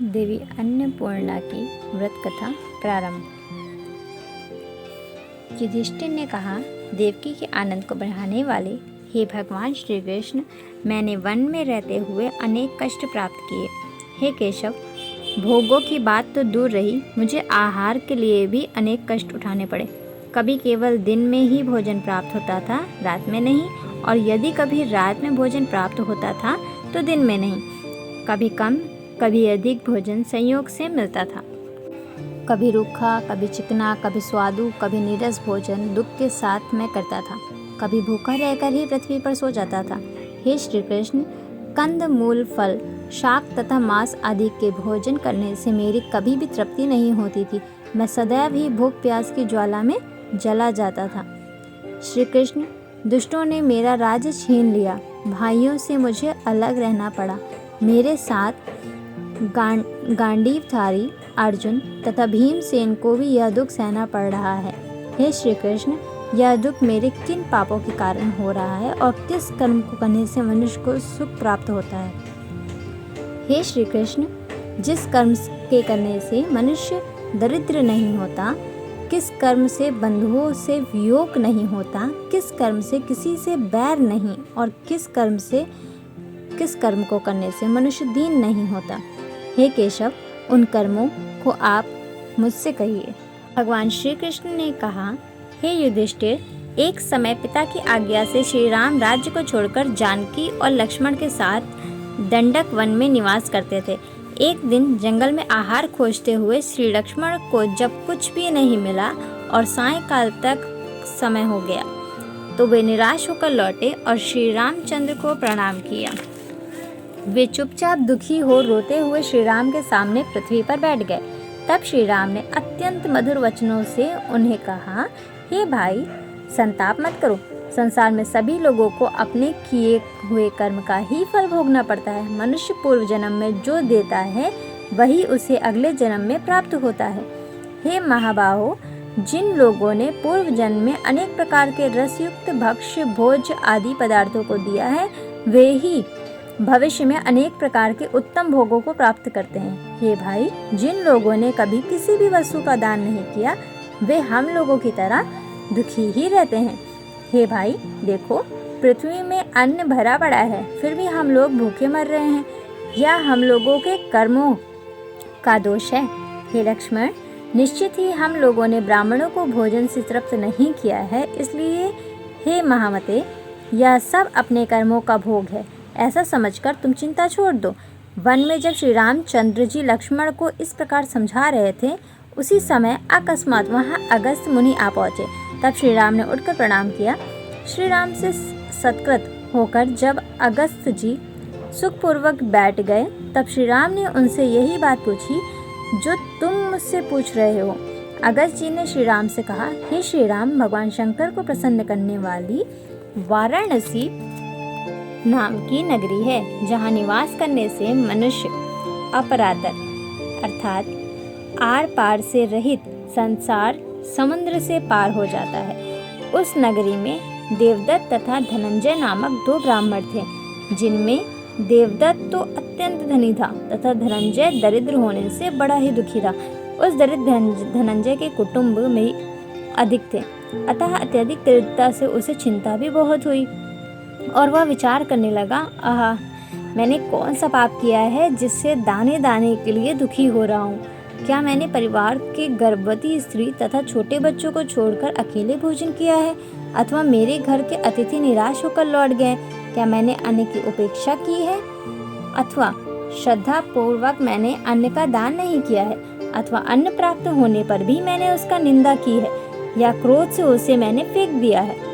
देवी अन्नपूर्णा की व्रत कथा प्रारंभ। युधिष्ठिर ने कहा, देवकी के आनंद को बढ़ाने वाले हे भगवान श्री कृष्ण, मैंने वन में रहते हुए अनेक कष्ट प्राप्त किए। हे केशव, भोगों की बात तो दूर रही, मुझे आहार के लिए भी अनेक कष्ट उठाने पड़े। कभी केवल दिन में ही भोजन प्राप्त होता था, रात में नहीं, और यदि कभी रात में भोजन प्राप्त होता था तो दिन में नहीं। कभी कम कभी अधिक भोजन संयोग से मिलता था। कभी रूखा, कभी चिकना, कभी स्वादु, कभी नीरस भोजन दुख के साथ मैं करता था। कभी भूखा रहकर ही पृथ्वी पर सो जाता था। हे श्री कृष्ण, कंद मूल, फल, शाक तथा मांस आदि के भोजन करने से मेरी कभी भी तृप्ति नहीं होती थी। मैं सदैव ही भूख प्यास की ज्वाला में जला जाता था। श्री कृष्ण, दुष्टों ने मेरा राज्य छीन लिया। भाइयों से मुझे अलग रहना पड़ा। मेरे साथ गांडीवधारी अर्जुन तथा भीमसेन को भी यह दुख सहना पड़ रहा है। हे श्री कृष्ण, यह दुख मेरे किन पापों के कारण हो रहा है और किस कर्म को करने से मनुष्य को सुख प्राप्त होता है? हे श्री कृष्ण, जिस कर्म के करने से मनुष्य दरिद्र नहीं होता, किस कर्म से बंधुओं से वियोग नहीं होता, किस कर्म से किसी से बैर नहीं, और किस कर्म को करने से मनुष्य दीन नहीं होता? हे केशव, उन कर्मों को आप मुझसे कहिए। भगवान श्री कृष्ण ने कहा, हे युधिष्ठिर, एक समय पिता की आज्ञा से श्री राम राज्य को छोड़कर जानकी और लक्ष्मण के साथ दंडक वन में निवास करते थे। एक दिन जंगल में आहार खोजते हुए श्री लक्ष्मण को जब कुछ भी नहीं मिला और सायंकाल तक समय हो गया, तो वे निराश होकर लौटे और श्री रामचंद्र को प्रणाम किया। वे चुपचाप दुखी हो रोते हुए श्री राम के सामने पृथ्वी पर बैठ गए। तब श्री राम ने अत्यंत मधुर वचनों से उन्हें कहा, हे भाई, संताप मत करो। संसार में सभी लोगों को अपने किए हुए कर्म का ही फल भोगना पड़ता है। मनुष्य पूर्व जन्म में जो देता है वही उसे अगले जन्म में प्राप्त होता है। हे महाबाहो, जिन लोगों ने पूर्व जन्म में अनेक प्रकार के रसयुक्त भक्ष्य भोज आदि पदार्थों को दिया है, वे ही भविष्य में अनेक प्रकार के उत्तम भोगों को प्राप्त करते हैं। हे भाई, जिन लोगों ने कभी किसी भी वस्तु का दान नहीं किया, वे हम लोगों की तरह दुखी ही रहते हैं। हे भाई, देखो, पृथ्वी में अन्न भरा पड़ा है, फिर भी हम लोग भूखे मर रहे हैं। यह हम लोगों के कर्मों का दोष है। हे लक्ष्मण, निश्चित ही हम लोगों ने ब्राह्मणों को भोजन से तृप्त नहीं किया है, इसलिए हे महामते, यह सब अपने कर्मों का भोग है। ऐसा समझकर तुम चिंता छोड़ दो। वन में जब श्री रामचंद्र जी लक्ष्मण को इस प्रकार समझा रहे थे, उसी समय अकस्मात वहां अगस्त मुनि आ पहुंचे। तब श्री राम ने उठकर प्रणाम किया। श्री राम से सत्कृत होकर जब अगस्त जी सुखपूर्वक बैठ गए, तब श्री राम ने उनसे यही बात पूछी जो तुम मुझसे पूछ रहे हो। अगस्त जी ने श्री राम से कहा, हे श्री राम, भगवान शंकर को प्रसन्न करने वाली वाराणसी नाम की नगरी है, जहाँ निवास करने से मनुष्य अपराधर अर्थात आर पार से रहित संसार समुद्र से पार हो जाता है। उस नगरी में देवदत्त तथा धनंजय नामक दो ब्राह्मण थे, जिनमें देवदत्त तो अत्यंत धनी था तथा धनंजय दरिद्र होने से बड़ा ही दुखी था। उस दरिद्र धनंजय के कुटुंब में अधिक थे, अतः अत्यधिक दरिद्रता से उसे चिंता भी बहुत हुई और वह विचार करने लगा, आहा, मैंने कौन सा पाप किया है जिससे दाने दाने के लिए दुखी हो रहा हूँ? क्या मैंने परिवार के गर्भवती स्त्री तथा छोटे बच्चों को छोड़कर अकेले भोजन किया है, अथवा मेरे घर के अतिथि निराश होकर लौट गए? क्या मैंने अन्न की उपेक्षा की है, अथवा श्रद्धा पूर्वक मैंने अन्न का दान नहीं किया है, अथवा अन्न प्राप्त होने पर भी मैंने उसका निंदा की है, या क्रोध से उसे मैंने फेंक दिया है,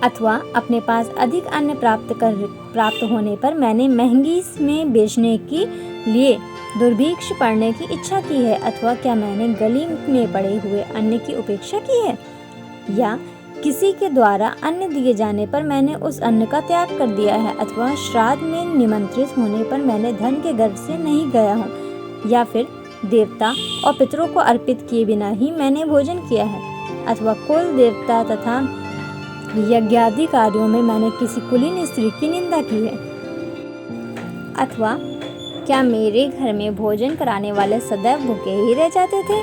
अथवा अपने पास अधिक अन्न प्राप्त होने पर मैंने महंगी में बेचने के लिए दुर्भिक्ष पड़ने की इच्छा की है, अथवा क्या मैंने गली में पड़े हुए अन्न की उपेक्षा की है, या किसी के द्वारा अन्न दिए जाने पर मैंने उस अन्न का त्याग कर दिया है, अथवा श्राद्ध में निमंत्रित होने पर मैंने धन के गर्व से नहीं गया हूँ, या फिर देवता और पितरों को अर्पित किए बिना ही मैंने भोजन किया है, अथवा कुल देवता तथा यज्ञादि कार्यों में मैंने किसी कुलीन स्त्री की निंदा की है, अथवा क्या मेरे घर में भोजन कराने वाले सदैव भूखे ही रह जाते थे,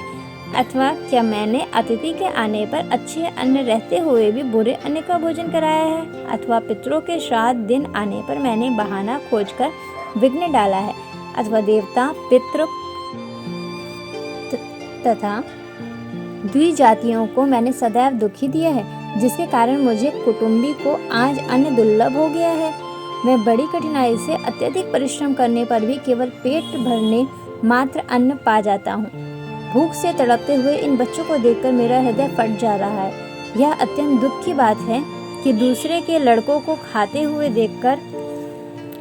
अथवा क्या मैंने अतिथि के आने पर अच्छे अन्न रहते हुए भी बुरे अन्न का भोजन कराया है, अथवा पितरों के श्राद्ध दिन आने पर मैंने बहाना खोजकर विघ्न डाला है, अथवा देवता, पितृ तथा द्विजातियों को मैंने सदैव दुखी दिया है, जिसके कारण मुझे कुटुंबी को आज अन्न दुर्लभ हो गया है। मैं बड़ी कठिनाई से अत्यधिक परिश्रम करने पर भी केवल पेट भरने मात्र अन्न पा जाता हूँ। भूख से तड़पते हुए इन बच्चों को देखकर मेरा हृदय फट जा रहा है। यह अत्यंत दुख की बात है कि दूसरे के लड़कों को खाते हुए देखकर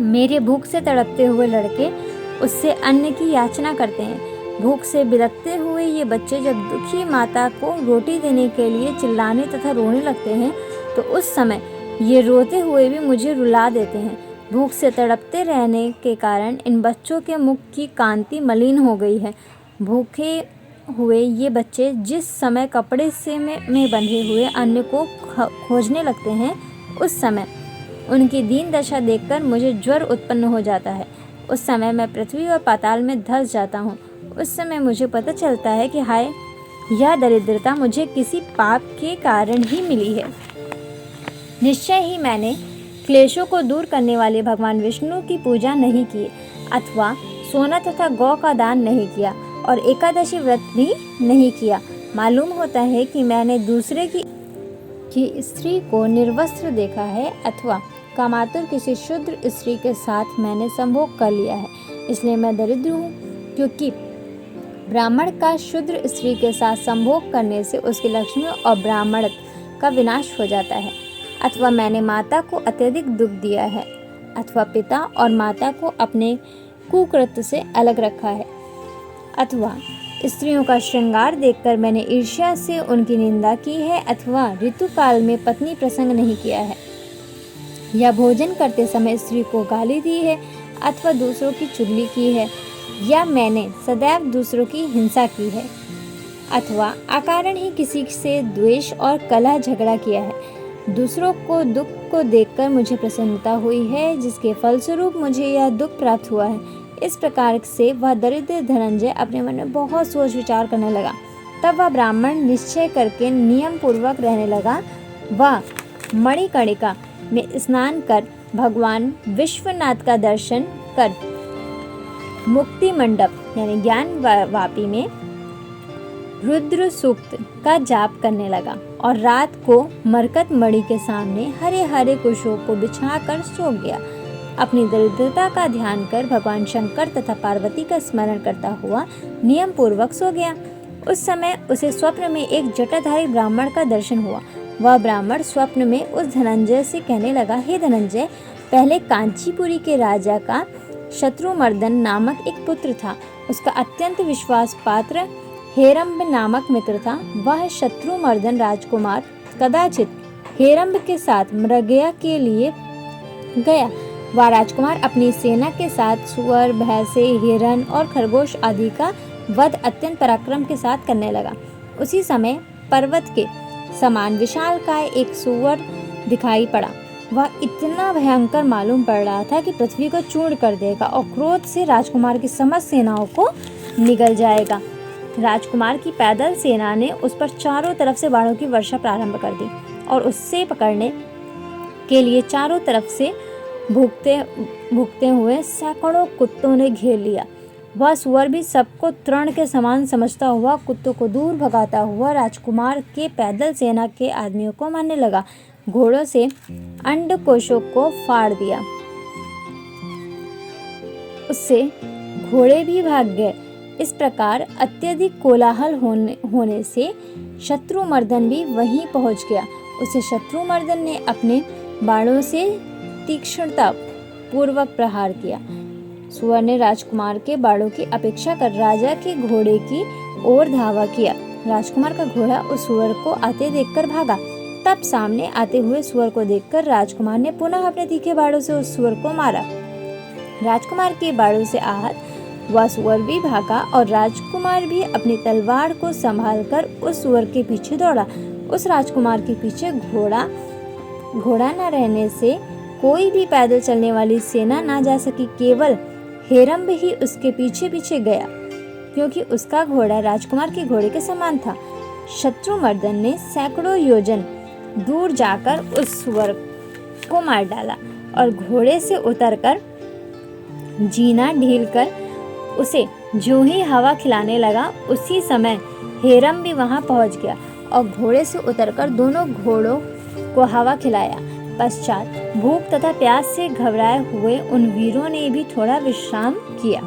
मेरे भूख से तड़पते हुए लड़के उससे अन्न की याचना करते हैं। भूख से बिलखते हुए ये बच्चे जब दुखी माता को रोटी देने के लिए चिल्लाने तथा रोने लगते हैं तो उस समय ये रोते हुए भी मुझे रुला देते हैं। भूख से तड़पते रहने के कारण इन बच्चों के मुख की कांति मलिन हो गई है। भूखे हुए ये बच्चे जिस समय कपड़े से में बंधे हुए अन्न को खोजने लगते हैं, उस समय उनकी दीन दशा देखकर मुझे ज्वर उत्पन्न हो जाता है। उस समय मैं पृथ्वी और पाताल में धंस जाता हूँ। उस समय मुझे पता चलता है कि हाय, यह दरिद्रता मुझे किसी पाप के कारण ही मिली है। निश्चय ही मैंने क्लेशों को दूर करने वाले भगवान विष्णु की पूजा नहीं की, अथवा सोना तथा गौ का दान नहीं किया और एकादशी व्रत भी नहीं किया। मालूम होता है कि मैंने दूसरे की स्त्री को निर्वस्त्र देखा है, अथवा कामातुर किसी शूद्र स्त्री के साथ मैंने संभोग कर लिया है, इसलिए मैं दरिद्र हूँ। क्योंकि ब्राह्मण का शूद्र स्त्री के साथ संभोग करने से उसकी लक्ष्मी और ब्राह्मणत्व का विनाश हो जाता है। अथवा मैंने माता को अत्यधिक दुख दिया है, अथवा पिता और माता को अपने कुकृत्य से अलग रखा है, अथवा स्त्रियों का श्रृंगार देखकर मैंने ईर्ष्या से उनकी निंदा की है, अथवा ऋतुकाल में पत्नी प्रसंग नहीं किया है, या भोजन करते समय स्त्री को गाली दी है, अथवा दूसरों की चुगली की है, या मैंने सदैव दूसरों की हिंसा की है, अथवा अकारण ही किसी से द्वेष और कलह झगड़ा किया है। दूसरों को दुख को देखकर मुझे प्रसन्नता हुई है, जिसके फलस्वरूप मुझे यह दुख प्राप्त हुआ है। इस प्रकार से वह दरिद्र धनंजय अपने मन में बहुत सोच विचार करने लगा। तब वह ब्राह्मण निश्चय करके नियम पूर्वक रहने लगा। वह मणिकर्णिका में स्नान कर भगवान विश्वनाथ का दर्शन कर मुक्ति मंडप यानी ज्ञान वापी में रुद्र सूक्त का जाप करने लगा और रात को मरकत मणि के सामने हरे हरे कुशों को बिछाकर सो गया। अपनी दरिद्रता का ध्यान कर भगवान शंकर तथा पार्वती का स्मरण करता हुआ नियम पूर्वक सो गया। उस समय उसे स्वप्न में एक जटाधारी ब्राह्मण का दर्शन हुआ। वह ब्राह्मण स्वप्न में उस धनंजय से कहने लगा, हे धनंजय, पहले कांचीपुरी के राजा का शत्रुमर्दन नामक एक पुत्र था। उसका अत्यंत विश्वास पात्र हेरम्ब नामक मित्र था। वह शत्रुमर्दन राजकुमार कदाचित हेरम्ब के साथ मृगया के लिए गया। वह राजकुमार अपनी सेना के साथ सुअर, भैंसे, हिरन और खरगोश आदि का वध अत्यंत पराक्रम के साथ करने लगा। उसी समय पर्वत के समान विशालकाय एक सुअर दिखाई पड़ा। वह इतना भयंकर मालूम पड़ रहा था कि पृथ्वी को चूर्ण कर देगा और क्रोध से राजकुमार की समस्त सेनाओं को निगल जाएगा। राजकुमार की पैदल सेना ने उस पर चारों तरफ से बाणों की वर्षा प्रारंभ कर दी और उससे पकड़ने के लिए चारों तरफ से भूखते हुए सैकड़ों कुत्तों ने घेर लिया। वह सुअर भी सबको तृण के समान समझता हुआ कुत्तों को दूर भगाता हुआ राजकुमार के पैदल सेना के आदमियों को मारने लगा। घोड़ों से अंडकोशों को फाड़ दिया, उससे घोड़े भी भाग गए। इस प्रकार अत्यधिक कोलाहल होने से शत्रुमर्दन भी वहीं पहुंच गया। उसे शत्रुमर्दन ने अपने बाणों से तीक्ष्णता पूर्वक प्रहार किया। सुअर ने राजकुमार के बाणों की अपेक्षा कर राजा के घोड़े की ओर धावा किया। राजकुमार का घोड़ा उस सुअर को आते देखकर भागा। तब सामने आते हुए सुअर को देखकर राजकुमार ने पुनः अपने तीखे बाणों से उस सुअर को मारा। राजकुमार के बाणों से आहत वह सुअर भी भागा और राजकुमार भी अपनी तलवार को संभालकर उस सुअर के पीछे दौड़ा। उस राजकुमार के पीछे घोड़ा न रहने से कोई भी पैदल चलने वाली सेना ना जा सकी। केवल हेरम्ब ही उसके पीछे पीछे गया, क्योंकि उसका घोड़ा राजकुमार के घोड़े के समान था। शत्रुमर्दन ने सैकड़ों योजन दूर जाकर उस सुअर को मार डाला और घोड़े से उतरकर जीना ढील कर उसे जो ही हवा खिलाने लगा, उसी समय हेरम्ब भी वहां पहुंच गया और घोड़े से उतरकर दोनों घोड़ों को हवा खिलाया। पश्चात भूख तथा प्यास से घबराए हुए उन वीरों ने भी थोड़ा विश्राम किया।